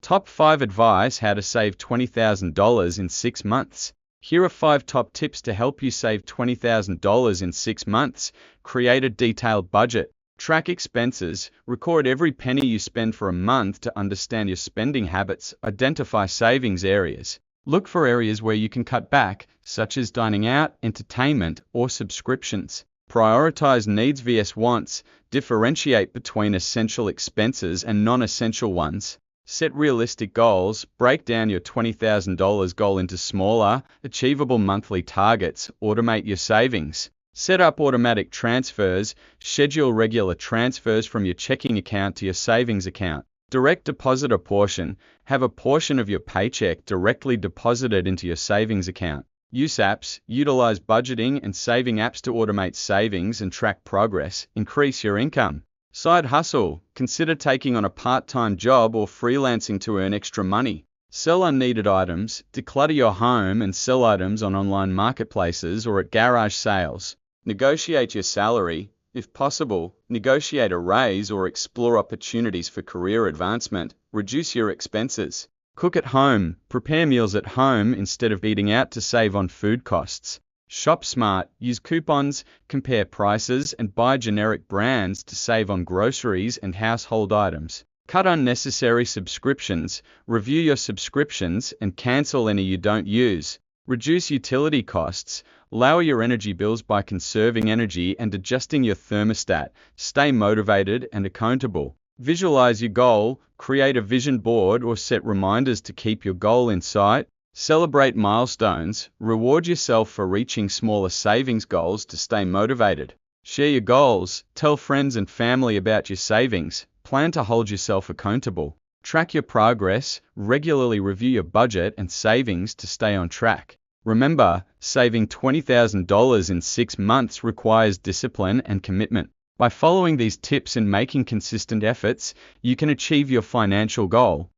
Top 5 Advice: How to Save $20,000 in 6 Months. Here are 5 top tips to help you save $20,000 in 6 months. Create a detailed budget. Track expenses. Record every penny you spend for a month to understand your spending habits. Identify savings areas. Look for areas where you can cut back, such as dining out, entertainment, or subscriptions. Prioritize needs vs wants. Differentiate between essential expenses and non-essential ones. Set realistic goals. Break down your $20,000 goal into smaller, achievable monthly targets. Automate your savings. Set up automatic transfers. Schedule regular transfers from your checking account to your savings account. Direct deposit a portion. Have a portion of your paycheck directly deposited into your savings account. Use apps. Utilize budgeting and saving apps to automate savings and track progress. Increase your income. Side hustle. Consider taking on a part-time job or freelancing to earn extra money. Sell unneeded items. Declutter your home and sell items on online marketplaces or at garage sales. Negotiate your salary. If possible, negotiate a raise or explore opportunities for career advancement. Reduce your expenses. Cook at home. Prepare meals at home instead of eating out to save on food costs. Shop smart. Use coupons, compare prices, and buy generic brands to save on groceries and household items. Cut unnecessary subscriptions. Review your subscriptions and cancel any you don't use. Reduce utility costs. Lower your energy bills by conserving energy and adjusting your thermostat. Stay motivated and accountable. Visualize your goal. Create a vision board or set reminders to keep your goal in sight. Celebrate milestones. Reward yourself for reaching smaller savings goals to stay motivated. Share your goals. Tell friends and family about your savings. Plan to hold yourself accountable. Track your progress. Regularly review your budget and savings to stay on track. Remember, saving $20,000 in 6 months requires discipline and commitment. By following these tips and making consistent efforts, you can achieve your financial goal.